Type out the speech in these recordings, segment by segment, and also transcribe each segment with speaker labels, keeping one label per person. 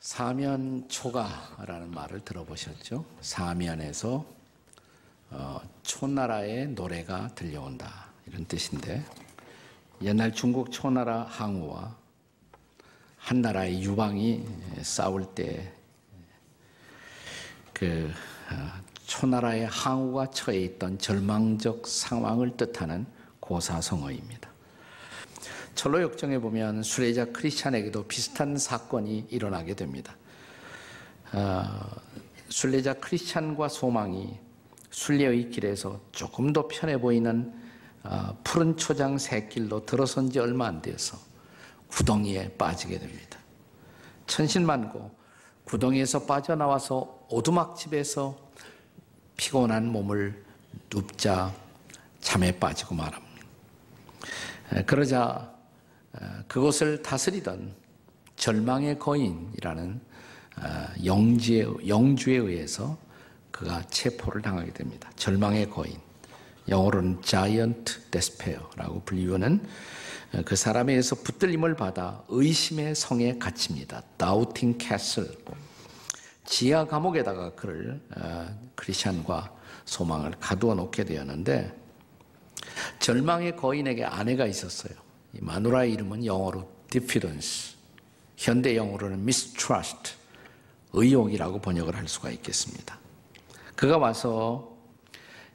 Speaker 1: 사면초가라는 말을 들어보셨죠? 사면에서 초나라의 노래가 들려온다 이런 뜻인데, 옛날 중국 초나라 항우와 한나라의 유방이 싸울 때 그 초나라의 항우가 처해 있던 절망적 상황을 뜻하는 고사성어입니다. 철로역정에 보면 순례자 크리스찬에게도 비슷한 사건이 일어나게 됩니다. 순례자 크리스찬과 소망이 순례의 길에서 조금 더 편해 보이는 푸른 초장 새길로 들어선 지 얼마 안 되어서 구덩이에 빠지게 됩니다. 천신만고 구덩이에서 빠져나와서 오두막집에서 피곤한 몸을 눕자 잠에 빠지고 말합니다. 그러자 그곳을 다스리던 절망의 거인이라는 영주에 의해서 그가 체포를 당하게 됩니다. 절망의 거인, 영어로는 Giant Despair라고 불리우는 그 사람에 의해서 붙들림을 받아 의심의 성에 갇힙니다. Doubting Castle, 지하 감옥에다가 그를 크리스찬과 소망을 가두어 놓게 되었는데, 절망의 거인에게 아내가 있었어요. 이 마누라의 이름은 영어로 diffidence, 현대 영어로는 mistrust, 의욕이라고 번역을 할 수가 있겠습니다. 그가 와서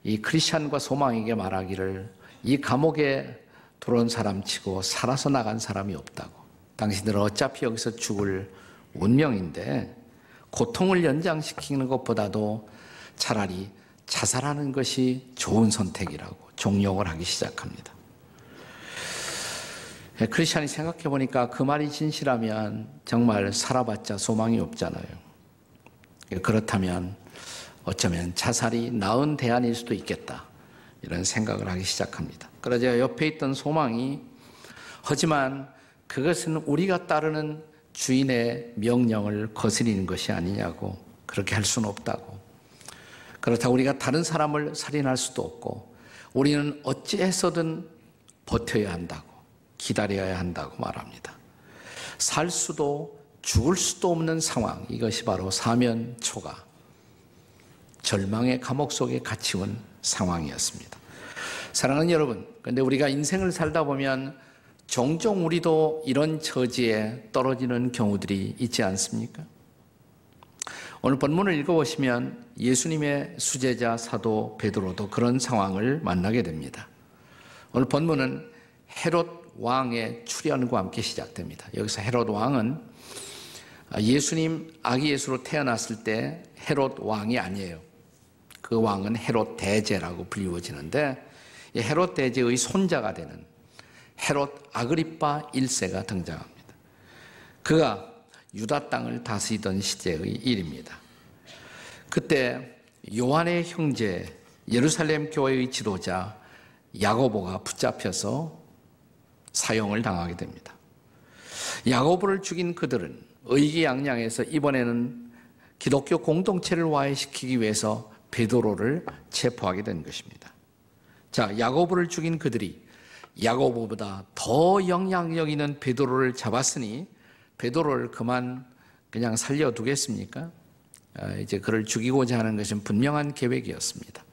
Speaker 1: 이 크리스찬과 소망에게 말하기를, 이 감옥에 들어온 사람치고 살아서 나간 사람이 없다고. 당신들은 어차피 여기서 죽을 운명인데 고통을 연장시키는 것보다도 차라리 자살하는 것이 좋은 선택이라고 종용을 하기 시작합니다. 크리스찬이 생각해 보니까 그 말이 진실하면 정말 살아봤자 소망이 없잖아요. 그렇다면 어쩌면 자살이 나은 대안일 수도 있겠다, 이런 생각을 하기 시작합니다. 그러자 옆에 있던 소망이, 하지만 그것은 우리가 따르는 주인의 명령을 거스리는 것이 아니냐고, 그렇게 할 수는 없다고, 그렇다고 우리가 다른 사람을 살인할 수도 없고, 우리는 어찌해서든 버텨야 한다고, 기다려야 한다고 말합니다. 살 수도 죽을 수도 없는 상황, 이것이 바로 사면초가, 절망의 감옥 속에 갇히온 상황이었습니다. 사랑하는 여러분, 그런데 우리가 인생을 살다 보면 종종 우리도 이런 처지에 떨어지는 경우들이 있지 않습니까? 오늘 본문을 읽어보시면 예수님의 수제자 사도 베드로도 그런 상황을 만나게 됩니다. 오늘 본문은 헤롯 왕의 출현과 함께 시작됩니다. 여기서 헤롯 왕은 예수님 아기 예수로 태어났을 때 헤롯 왕이 아니에요. 그 왕은 헤롯 대제라고 불리워지는데, 이 헤롯 대제의 손자가 되는 헤롯 아그리파 1세가 등장합니다. 그가 유다 땅을 다스리던 시대의 일입니다. 그때 요한의 형제, 예루살렘 교회의 지도자 야고보가 붙잡혀서 사형을 당하게 됩니다. 야고보를 죽인 그들은 의기양양해서 이번에는 기독교 공동체를 와해시키기 위해서 베드로를 체포하게 된 것입니다. 자, 야고보를 죽인 그들이 야고보보다 더 영향력 있는 베드로를 잡았으니 베드로를 그냥 살려두겠습니까? 이제 그를 죽이고자 하는 것은 분명한 계획이었습니다.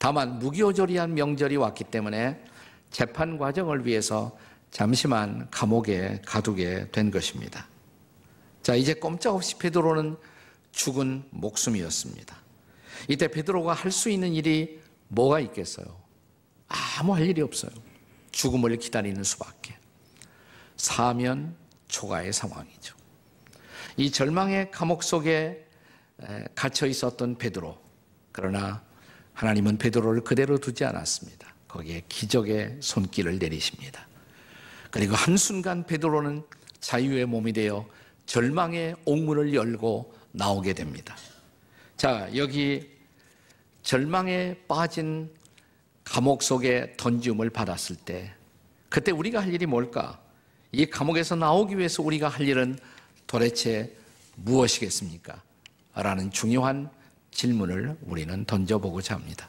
Speaker 1: 다만 무기오조리한 명절이 왔기 때문에 재판 과정을 위해서 잠시만 감옥에 가두게 된 것입니다. 자, 이제 꼼짝없이 베드로는 죽은 목숨이었습니다. 이때 베드로가 할 수 있는 일이 뭐가 있겠어요? 아무 할 일이 없어요. 죽음을 기다리는 수밖에. 사면초가의 상황이죠. 이 절망의 감옥 속에 갇혀 있었던 베드로, 그러나 하나님은 베드로를 그대로 두지 않았습니다. 거기에 기적의 손길을 내리십니다. 그리고 한순간 베드로는 자유의 몸이 되어 절망의 옥문을 열고 나오게 됩니다. 자, 여기 절망에 빠진 감옥 속에 던짐을 받았을 때 그때 우리가 할 일이 뭘까? 이 감옥에서 나오기 위해서 우리가 할 일은 도대체 무엇이겠습니까? 라는 중요한 질문을 우리는 던져보고자 합니다.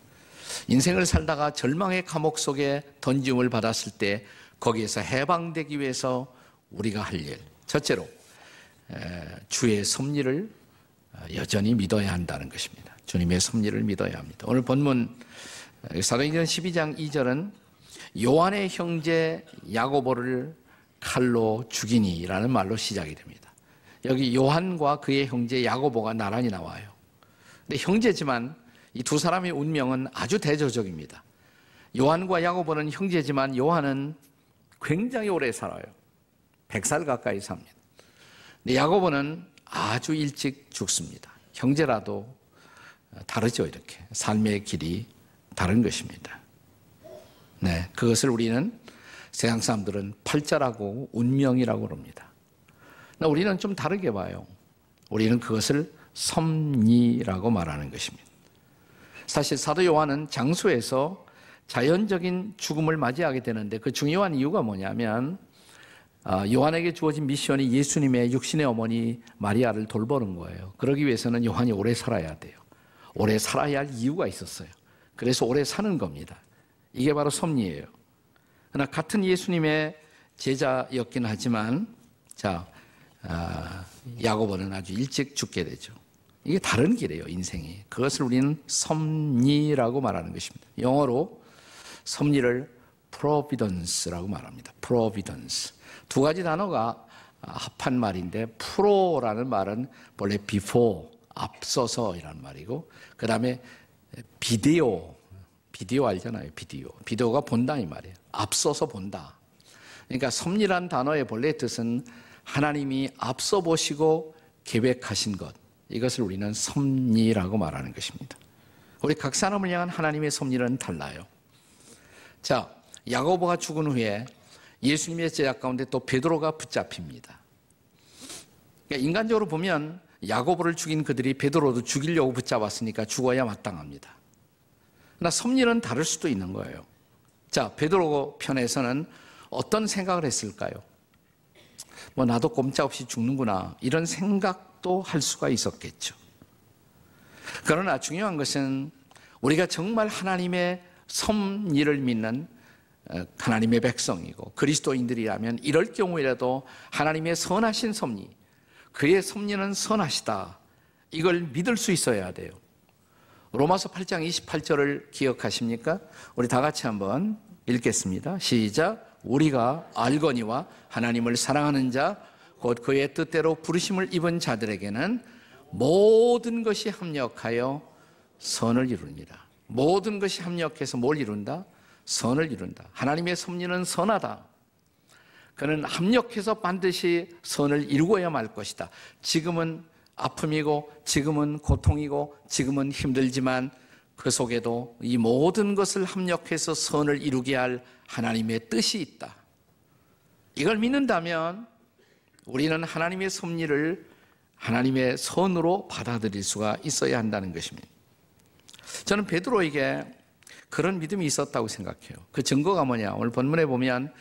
Speaker 1: 인생을 살다가 절망의 감옥 속에 던짐을 받았을 때 거기에서 해방되기 위해서 우리가 할 일, 첫째로 주의 섭리를 여전히 믿어야 한다는 것입니다. 주님의 섭리를 믿어야 합니다. 오늘 본문 사도행전 12장 2절은 요한의 형제 야고보를 칼로 죽이니라는 말로 시작이 됩니다. 여기 요한과 그의 형제 야고보가 나란히 나와요. 근데 형제지만 이 두 사람의 운명은 아주 대조적입니다. 요한과 야고보는 형제지만 요한은 굉장히 오래 살아요. 100살 가까이 삽니다. 근데 야고보는 아주 일찍 죽습니다. 형제라도 다르죠. 이렇게 삶의 길이 다른 것입니다. 네, 그것을 우리는 세상 사람들은 팔자라고 운명이라고 그럽니다. 우리는 좀 다르게 봐요. 우리는 그것을 섭리라고 말하는 것입니다. 사실 사도 요한은 장소에서 자연적인 죽음을 맞이하게 되는데 그 중요한 이유가 뭐냐면 요한에게 주어진 미션이 예수님의 육신의 어머니 마리아를 돌보는 거예요. 그러기 위해서는 요한이 오래 살아야 돼요. 오래 살아야 할 이유가 있었어요. 그래서 오래 사는 겁니다. 이게 바로 섭리예요. 그러나 같은 예수님의 제자였긴 하지만 야고보는 아주 일찍 죽게 되죠. 이게 다른 길이에요, 인생이. 그것을 우리는 섭리라고 말하는 것입니다. 영어로 섭리를 providence라고 말합니다. providence. 두 가지 단어가 합한 말인데 pro라는 말은 원래 before, 앞서서이라는 말이고 그 다음에 비디오 알잖아요. 비디오가 본다 이 말이에요. 앞서서 본다. 그러니까 섭리란 단어의 본래 뜻은 하나님이 앞서 보시고 계획하신 것, 이것을 우리는 섭리라고 말하는 것입니다. 우리 각 사람을 향한 하나님의 섭리는 달라요. 자, 야고보가 죽은 후에 예수님의 제자 가운데 또 베드로가 붙잡힙니다. 그러니까 인간적으로 보면 야고보를 죽인 그들이 베드로도 죽이려고 붙잡았으니까 죽어야 마땅합니다. 그러나 섭리는 다를 수도 있는 거예요. 자, 베드로 편에서는 어떤 생각을 했을까요? 나도 꼼짝없이 죽는구나, 이런 생각도 할 수가 있었겠죠. 그러나 중요한 것은 우리가 정말 하나님의 섭리를 믿는 하나님의 백성이고 그리스도인들이라면 이럴 경우에라도 하나님의 선하신 섭리, 그의 섭리는 선하시다, 이걸 믿을 수 있어야 돼요. 로마서 8장 28절을 기억하십니까? 우리 다 같이 한번 읽겠습니다. 시작. 우리가 알거니와 하나님을 사랑하는 자 곧 그의 뜻대로 부르심을 입은 자들에게는 모든 것이 합력하여 선을 이룹니다. 모든 것이 합력해서 뭘 이룬다? 선을 이룬다. 하나님의 섭리는 선하다. 그는 합력해서 반드시 선을 이루어야 말 것이다. 지금은 아픔이고 지금은 고통이고 지금은 힘들지만 그 속에도 이 모든 것을 합력해서 선을 이루게 할 하나님의 뜻이 있다. 이걸 믿는다면 우리는 하나님의 섭리를 하나님의 선으로 받아들일 수가 있어야 한다는 것입니다. 저는 베드로에게 그런 믿음이 있었다고 생각해요. 그 증거가 뭐냐? 오늘 본문에 보면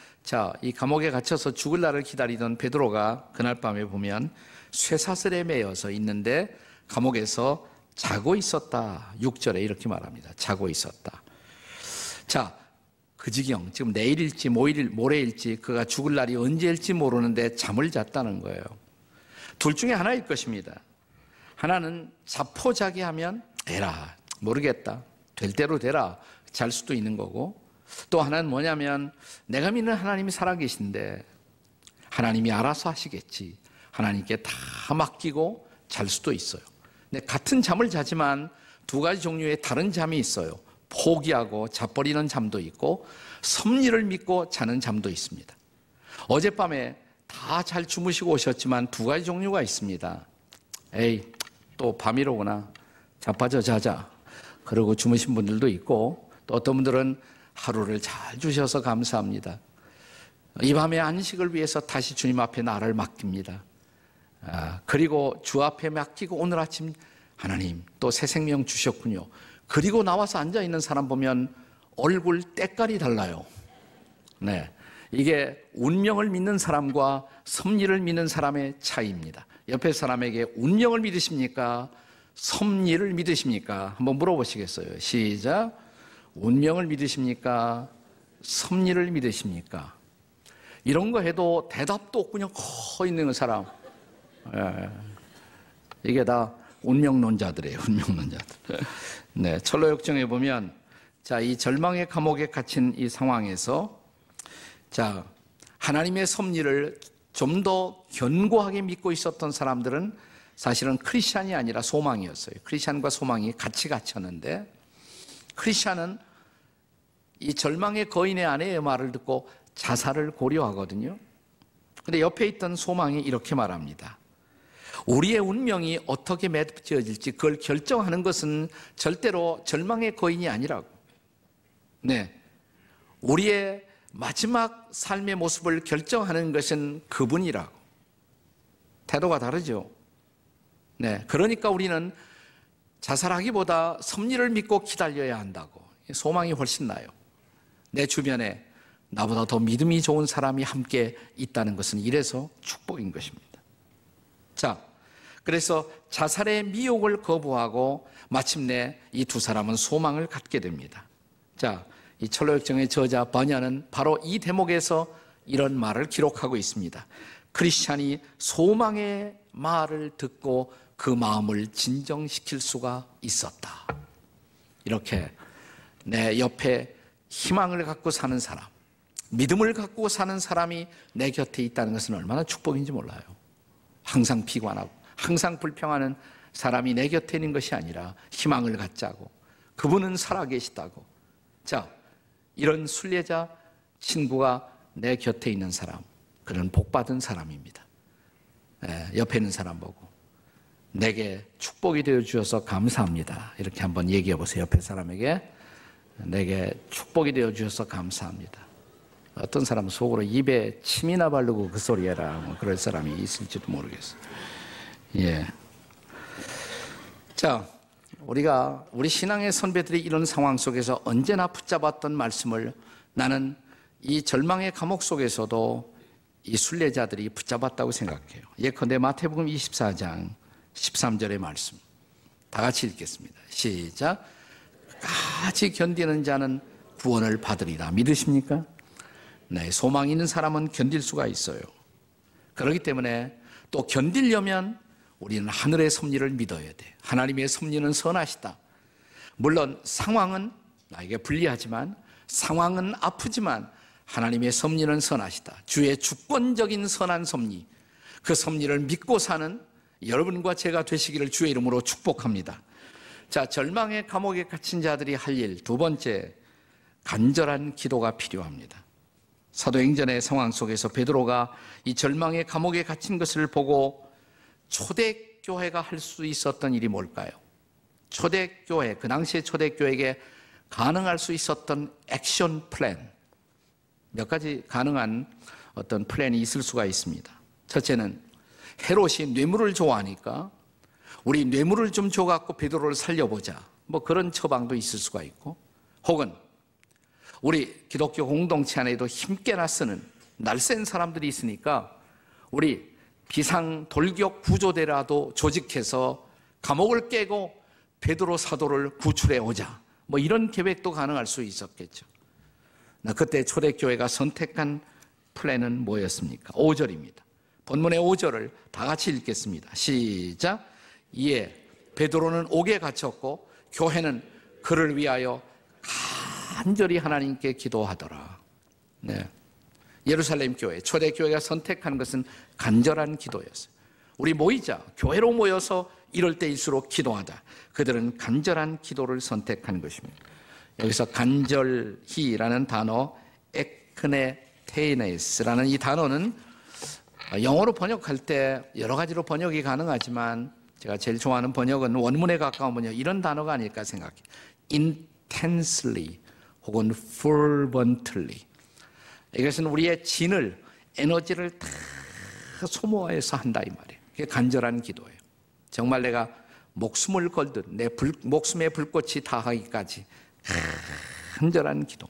Speaker 1: 이 감옥에 갇혀서 죽을 날을 기다리던 베드로가 그날 밤에 보면 쇠사슬에 매여서 있는데 감옥에서 자고 있었다. 6절에 이렇게 말합니다. 자고 있었다. 그 지경, 지금 내일일지 모레일지 그가 죽을 날이 언제일지 모르는데 잠을 잤다는 거예요. 둘 중에 하나일 것입니다. 하나는 자포자기하면 에라 모르겠다, 될 대로 되라, 잘 수도 있는 거고, 또 하나는 뭐냐면 내가 믿는 하나님이 살아계신데 하나님이 알아서 하시겠지, 하나님께 다 맡기고 잘 수도 있어요. 근데 같은 잠을 자지만 두 가지 종류의 다른 잠이 있어요. 포기하고 자버리는 잠도 있고 섭리를 믿고 자는 잠도 있습니다. 어젯밤에 다 잘 주무시고 오셨지만 두 가지 종류가 있습니다. 에이, 또 밤이로구나, 자빠져 자자, 그러고 주무신 분들도 있고, 또 어떤 분들은 하루를 잘 주셔서 감사합니다, 이 밤의 안식을 위해서 다시 주님 앞에 나를 맡깁니다. 그리고 주 앞에 맡기고 오늘 아침 하나님 또 새 생명 주셨군요, 그리고 나와서 앉아있는 사람 보면 얼굴 때깔이 달라요. 네, 이게 운명을 믿는 사람과 섭리를 믿는 사람의 차이입니다. 옆에 사람에게 운명을 믿으십니까? 섭리를 믿으십니까? 한번 물어보시겠어요? 시작. 운명을 믿으십니까? 섭리를 믿으십니까? 이런 거 해도 대답도 없고 그냥 커 있는 사람, 예. 이게 다 운명론자들이에요. 운명론자들. 네, 철로역정에 보면 자, 이 절망의 감옥에 갇힌 이 상황에서 자, 하나님의 섭리를 좀 더 견고하게 믿고 있었던 사람들은 사실은 크리스찬이 아니라 소망이었어요. 크리스찬과 소망이 같이 갇혔는데 크리스찬은 이 절망의 거인의 아내의 말을 듣고 자살을 고려하거든요. 근데 옆에 있던 소망이 이렇게 말합니다. 우리의 운명이 어떻게 맺어질지 그걸 결정하는 것은 절대로 절망의 거인이 아니라고. 네, 우리의 마지막 삶의 모습을 결정하는 것은 그분이라고. 태도가 다르죠. 네, 그러니까 우리는 자살하기보다 섭리를 믿고 기다려야 한다고. 소망이 훨씬 나요. 내 주변에 나보다 더 믿음이 좋은 사람이 함께 있다는 것은 이래서 축복인 것입니다. 자, 그래서 자살의 미혹을 거부하고 마침내 이 두 사람은 소망을 갖게 됩니다. 자, 이 철로역정의 저자 버냐는 바로 이 대목에서 이런 말을 기록하고 있습니다. 크리스찬이 소망의 말을 듣고 그 마음을 진정시킬 수가 있었다. 이렇게 내 옆에 희망을 갖고 사는 사람, 믿음을 갖고 사는 사람이 내 곁에 있다는 것은 얼마나 축복인지 몰라요. 항상 비관하고 항상 불평하는 사람이 내 곁에 있는 것이 아니라 희망을 갖자고, 그분은 살아계시다고. 자, 이런 순례자 친구가 내 곁에 있는 사람, 그는 복받은 사람입니다. 옆에 있는 사람 보고 내게 축복이 되어 주셔서 감사합니다. 이렇게 한번 얘기해 보세요. 옆에 사람에게 내게 축복이 되어 주셔서 감사합니다. 어떤 사람은 속으로 입에 침이나 바르고 그 소리 해라, 뭐 그럴 사람이 있을지도 모르겠어요. 예. 자, 우리 신앙의 선배들이 이런 상황 속에서 언제나 붙잡았던 말씀을 나는 이 절망의 감옥 속에서도 이 순례자들이 붙잡았다고 생각해요. 예컨대 마태복음 24장 13절의 말씀 다 같이 읽겠습니다. 시작. 끝까지 견디는 자는 구원을 받으리라. 믿으십니까? 네, 소망 있는 사람은 견딜 수가 있어요. 그렇기 때문에 또 견디려면 우리는 하늘의 섭리를 믿어야 돼. 하나님의 섭리는 선하시다. 물론 상황은 나에게 불리하지만, 상황은 아프지만 하나님의 섭리는 선하시다. 주의 주권적인 선한 섭리, 그 섭리를 믿고 사는 여러분과 제가 되시기를 주의 이름으로 축복합니다. 자, 절망의 감옥에 갇힌 자들이 할 일 두 번째, 간절한 기도가 필요합니다. 사도행전의 상황 속에서 베드로가 이 절망의 감옥에 갇힌 것을 보고 초대교회가 할 수 있었던 일이 뭘까요? 초대교회, 그 당시의 초대교회에게 가능할 수 있었던 액션 플랜, 몇 가지 가능한 어떤 플랜이 있을 수가 있습니다. 첫째는 헤롯이 뇌물을 좋아하니까 우리 뇌물을 좀 줘갖고 베드로를 살려보자, 뭐 그런 처방도 있을 수가 있고, 혹은 우리 기독교 공동체 안에도 힘께나 쓰는 날쌘 사람들이 있으니까 우리 비상돌격 구조대라도 조직해서 감옥을 깨고 베드로 사도를 구출해 오자, 뭐 이런 계획도 가능할 수 있었겠죠. 그때 초대교회가 선택한 플랜은 뭐였습니까? 5절입니다. 본문의 5절을 다 같이 읽겠습니다. 시작. 이에 베드로는 옥에 갇혔고 교회는 그를 위하여 간절히 하나님께 기도하더라. 네. 예루살렘 교회, 초대교회가 선택한 것은 간절한 기도였어요. 우리 모이자, 교회로 모여서 이럴 때일수록 기도하자. 그들은 간절한 기도를 선택한 것입니다. 여기서 간절히라는 단어, 에크네테이네스라는 이 단어는 영어로 번역할 때 여러 가지로 번역이 가능하지만 제가 제일 좋아하는 번역은 원문에 가까운 번역, 이런 단어가 아닐까 생각해요. intensely 혹은 fervently. 이것은 우리의 진을, 에너지를 다 소모해서 한다 이 말이에요. 그게 간절한 기도예요. 정말 내가 목숨을 걸듯 내 목숨의 불꽃이 다하기까지 간절한 기도.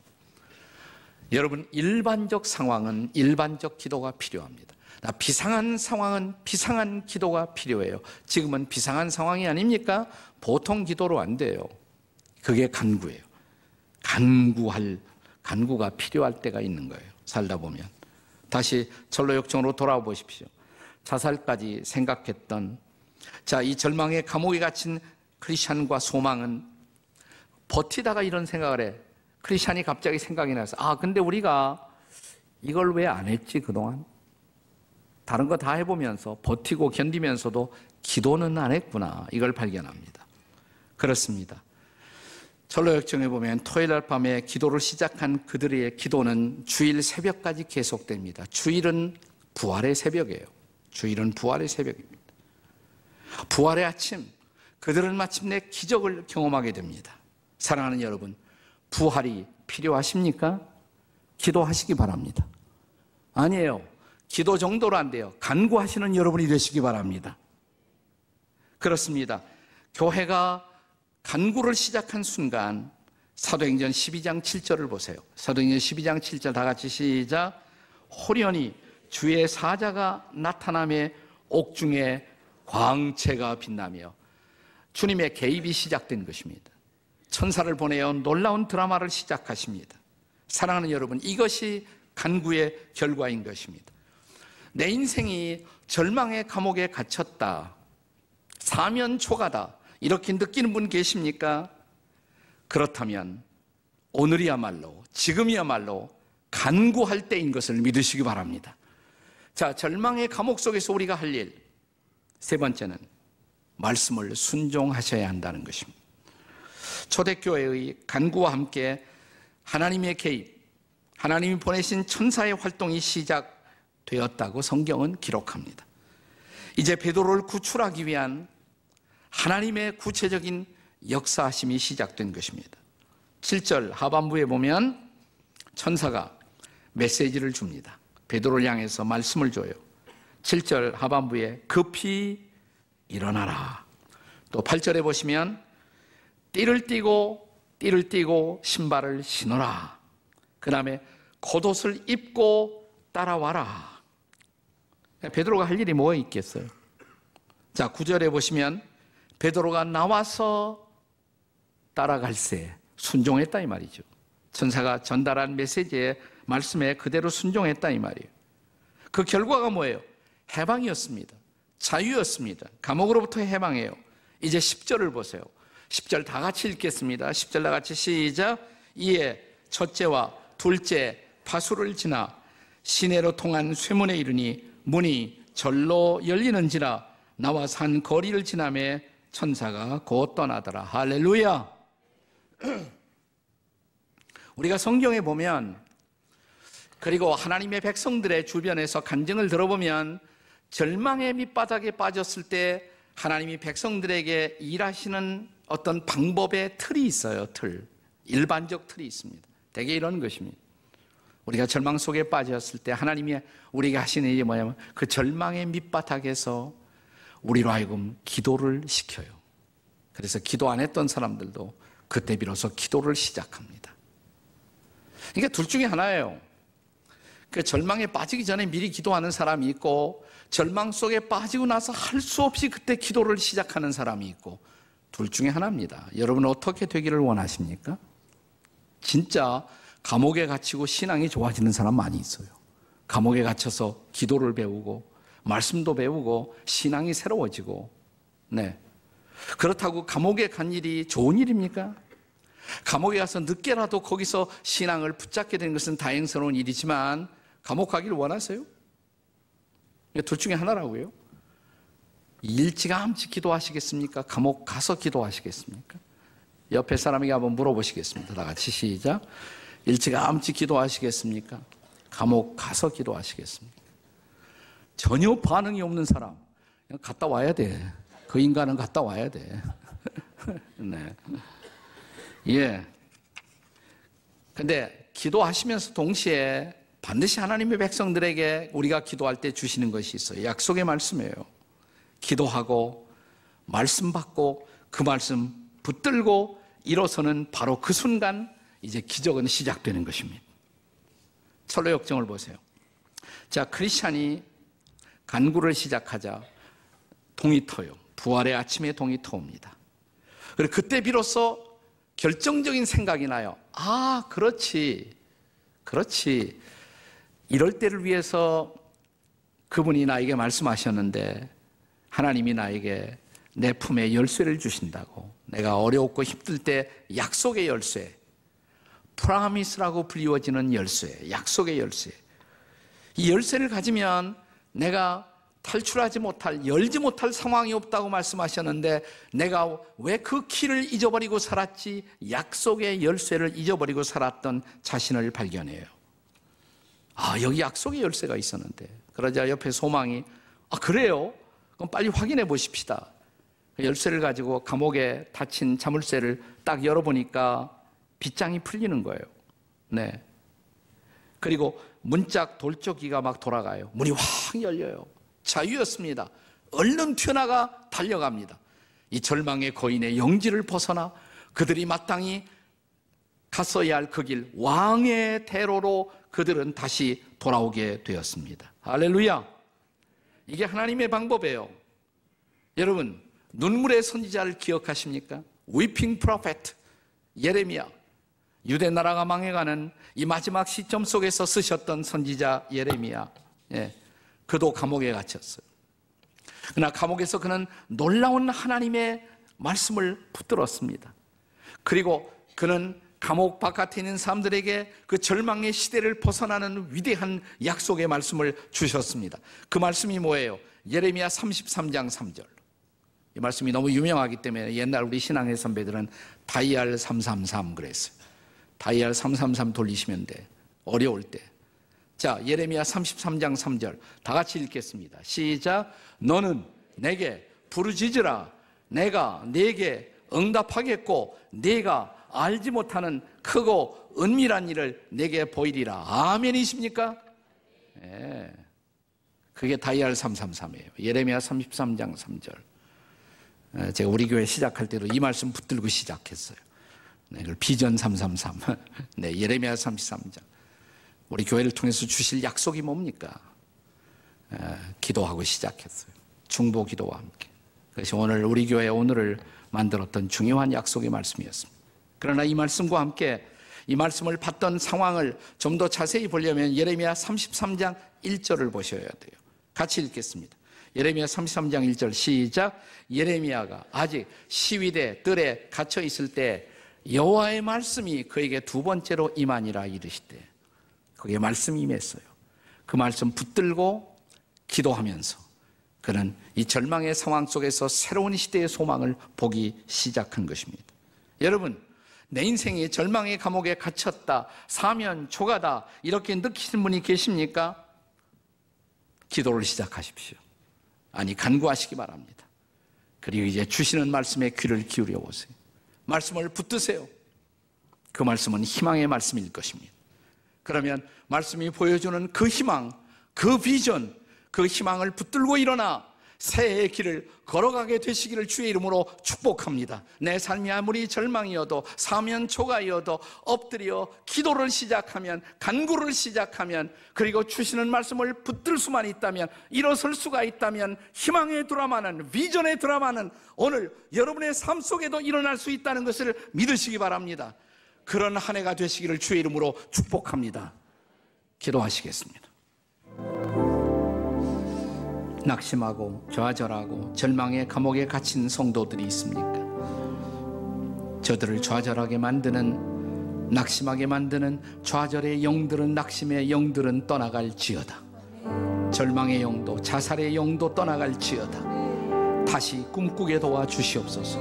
Speaker 1: 여러분, 일반적 상황은 일반적 기도가 필요합니다. 비상한 상황은 비상한 기도가 필요해요. 지금은 비상한 상황이 아닙니까? 보통 기도로 안 돼요. 그게 간구예요. 간구가 필요할 때가 있는 거예요. 살다 보면. 다시 철로역정으로 돌아와 보십시오. 자살까지 생각했던, 자, 이 절망의 감옥에 갇힌 크리스찬과 소망은 버티다가 이런 생각을 해. 크리스찬이 갑자기 생각이 나서, 근데 우리가 이걸 왜 안 했지 그동안? 다른 거 다 해보면서 버티고 견디면서도 기도는 안 했구나, 이걸 발견합니다. 그렇습니다. 철로역정에 보면 토요일 날 밤에 기도를 시작한 그들의 기도는 주일 새벽까지 계속됩니다. 주일은 부활의 새벽이에요. 주일은 부활의 새벽입니다. 부활의 아침, 그들은 마침내 기적을 경험하게 됩니다. 사랑하는 여러분, 부활이 필요하십니까? 기도하시기 바랍니다. 아니에요. 기도 정도로 안 돼요. 간구하시는 여러분이 되시기 바랍니다. 그렇습니다. 교회가 간구를 시작한 순간 사도행전 12장 7절을 보세요. 사도행전 12장 7절 다 같이 시작. 호련히 주의 사자가 나타남에 옥중에 광채가 빛나며, 주님의 개입이 시작된 것입니다. 천사를 보내어 놀라운 드라마를 시작하십니다. 사랑하는 여러분, 이것이 간구의 결과인 것입니다. 내 인생이 절망의 감옥에 갇혔다, 사면초가다, 이렇게 느끼는 분 계십니까? 그렇다면 오늘이야말로, 지금이야말로 간구할 때인 것을 믿으시기 바랍니다. 자, 절망의 감옥 속에서 우리가 할 일, 세 번째는 말씀을 순종하셔야 한다는 것입니다. 초대교회의 간구와 함께 하나님의 개입, 하나님이 보내신 천사의 활동이 시작되었다고 성경은 기록합니다. 이제 베드로를 구출하기 위한 하나님의 구체적인 역사하심이 시작된 것입니다. 7절 하반부에 보면 천사가 메시지를 줍니다. 베드로를 향해서 말씀을 줘요. 7절 하반부에 급히 일어나라. 또 8절에 보시면 띠를 띠고 신발을 신어라. 그 다음에 겉옷을 입고 따라와라. 베드로가 할 일이 뭐가 있겠어요? 자, 9절에 보시면 베드로가 나와서 따라갈새 순종했다 이 말이죠. 천사가 전달한 메시지의 말씀에 그대로 순종했다 이 말이에요. 그 결과가 뭐예요? 해방이었습니다. 자유였습니다. 감옥으로부터 해방해요. 이제 10절을 보세요. 10절 다 같이 읽겠습니다. 10절 다 같이 시작. 이에 첫째와 둘째 파수를 지나 시내로 통한 쇠문에 이르니 문이 절로 열리는지라 나와서 한 거리를 지나매 천사가 곧 떠나더라. 할렐루야. 우리가 성경에 보면, 그리고 하나님의 백성들의 주변에서 간증을 들어보면 절망의 밑바닥에 빠졌을 때 하나님이 백성들에게 일하시는 어떤 방법의 틀이 있어요. 일반적 틀이 있습니다. 대개 이런 것입니다. 우리가 절망 속에 빠졌을 때 하나님이 우리에게 하시는 일이 뭐냐면 그 절망의 밑바닥에서 우리로 하여금 기도를 시켜요. 그래서 기도 안 했던 사람들도 그때 비로소 기도를 시작합니다. 그러니까 둘 중에 하나예요. 그 절망에 빠지기 전에 미리 기도하는 사람이 있고, 절망 속에 빠지고 나서 할 수 없이 그때 기도를 시작하는 사람이 있고, 둘 중에 하나입니다. 여러분은 어떻게 되기를 원하십니까? 진짜 감옥에 갇히고 신앙이 좋아지는 사람 많이 있어요. 감옥에 갇혀서 기도를 배우고 말씀도 배우고 신앙이 새로워지고. 네. 그렇다고 감옥에 간 일이 좋은 일입니까? 감옥에 가서 늦게라도 거기서 신앙을 붙잡게 된 것은 다행스러운 일이지만 감옥 가기를 원하세요? 둘 중에 하나라고요. 일찌감치 기도하시겠습니까? 감옥 가서 기도하시겠습니까? 옆에 사람에게 한번 물어보시겠습니다. 다 같이 시작. 일찌감치 기도하시겠습니까? 감옥 가서 기도하시겠습니까? 전혀 반응이 없는 사람, 그냥 갔다 와야 돼. 그 인간은 갔다 와야 돼. 네. 예. 근데 기도하시면서 동시에 반드시 하나님의 백성들에게 우리가 기도할 때 주시는 것이 있어요. 약속의 말씀이에요. 기도하고 말씀 받고 그 말씀 붙들고 일어서는 바로 그 순간 이제 기적은 시작되는 것입니다. 철로 역정을 보세요. 자, 크리스찬이 간구를 시작하자 동이 터요. 부활의 아침에 동이 터옵니다. 그리고 그때 비로소 결정적인 생각이 나요. 아, 그렇지. 이럴 때를 위해서 그분이 나에게 말씀하셨는데 하나님이 나에게 내 품에 열쇠를 주신다고. 내가 어렵고 힘들 때 약속의 열쇠, 프라미스라고 불리워지는 열쇠, 약속의 열쇠. 이 열쇠를 가지면 내가 탈출하지 못할, 열지 못할 상황이 없다고 말씀하셨는데 내가 왜 그 키를 잊어버리고 살았지? 약속의 열쇠를 잊어버리고 살았던 자신을 발견해요. 아, 여기 약속의 열쇠가 있었는데. 그러자 옆에 소망이, 아, 그래요? 그럼 빨리 확인해 보십시다. 열쇠를 가지고 감옥에 닫힌 자물쇠를 딱 열어보니까 빗장이 풀리는 거예요. 네. 그리고 문짝 돌조기가 막 돌아가요. 문이 확 열려요. 자유였습니다. 얼른 튀어나가 달려갑니다. 이 절망의 거인의 영지를 벗어나 그들이 마땅히 갔어야 할 그 길, 왕의 대로로 그들은 다시 돌아오게 되었습니다. 할렐루야. 이게 하나님의 방법이에요. 여러분, 눈물의 선지자를 기억하십니까? Weeping Prophet 예레미야. 유대 나라가 망해가는 이 마지막 시점 속에서 쓰셨던 선지자 예레미야. 예, 그도 감옥에 갇혔어요. 그러나 감옥에서 그는 놀라운 하나님의 말씀을 붙들었습니다. 그리고 그는 감옥 바깥에 있는 사람들에게 그 절망의 시대를 벗어나는 위대한 약속의 말씀을 주셨습니다. 그 말씀이 뭐예요? 예레미야 33장 3절. 이 말씀이 너무 유명하기 때문에 옛날 우리 신앙의 선배들은 다이알 333 그랬어요. 다이알 333 돌리시면 돼. 어려울 때. 자, 예레미야 33장 3절 다 같이 읽겠습니다. 시작. 너는 내게 부르짖으라. 내가 네게 응답하겠고 네가 알지 못하는 크고 은밀한 일을 내게 보이리라. 아멘이십니까? 네. 그게 다이알 333이에요. 예레미야 33장 3절. 제가 우리 교회 시작할 때도 이 말씀 붙들고 시작했어요. 네, 이걸 비전 333. 네, 예레미야 33장. 우리 교회를 통해서 주실 약속이 뭡니까? 기도하고 시작했어요. 중보 기도와 함께. 그래서 오늘 우리 교회 오늘을 만들었던 중요한 약속의 말씀이었습니다. 그러나 이 말씀과 함께 이 말씀을 받던 상황을 좀 더 자세히 보려면 예레미야 33장 1절을 보셔야 돼요. 같이 읽겠습니다. 예레미야 33장 1절 시작. 예레미야가 아직 시위대 뜰에 갇혀 있을 때 여호와의 말씀이 그에게 두 번째로 임하니라 이르시되. 거기에 말씀이 임했어요. 그 말씀 붙들고 기도하면서 그는 이 절망의 상황 속에서 새로운 시대의 소망을 보기 시작한 것입니다. 여러분, 내 인생이 절망의 감옥에 갇혔다, 사면 초가다 이렇게 느끼는 분이 계십니까? 기도를 시작하십시오. 아니, 간구하시기 바랍니다. 그리고 이제 주시는 말씀에 귀를 기울여 보세요. 말씀을 붙드세요. 그 말씀은 희망의 말씀일 것입니다. 그러면 말씀이 보여주는 그 희망, 그 비전, 그 희망을 붙들고 일어나 새해의 길을 걸어가게 되시기를 주의 이름으로 축복합니다. 내 삶이 아무리 절망이어도 사면 초가이어도 엎드려 기도를 시작하면, 간구를 시작하면, 그리고 주시는 말씀을 붙들 수만 있다면, 일어설 수가 있다면 희망의 드라마는, 비전의 드라마는 오늘 여러분의 삶 속에도 일어날 수 있다는 것을 믿으시기 바랍니다. 그런 한 해가 되시기를 주의 이름으로 축복합니다. 기도하시겠습니다. 낙심하고 좌절하고 절망의 감옥에 갇힌 성도들이 있습니까? 저들을 좌절하게 만드는, 낙심하게 만드는 좌절의 영들은, 낙심의 영들은 떠나갈지어다. 절망의 영도, 자살의 영도 떠나갈지어다. 다시 꿈꾸게 도와주시옵소서.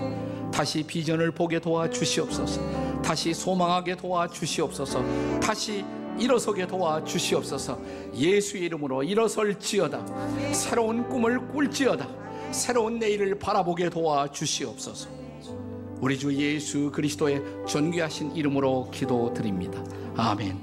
Speaker 1: 다시 비전을 보게 도와주시옵소서. 다시 소망하게 도와주시옵소서. 다시 일어서게 도와주시옵소서. 예수의 이름으로 일어설지어다. 새로운 꿈을 꿀지어다. 새로운 내일을 바라보게 도와주시옵소서. 우리 주 예수 그리스도의 존귀하신 이름으로 기도드립니다. 아멘.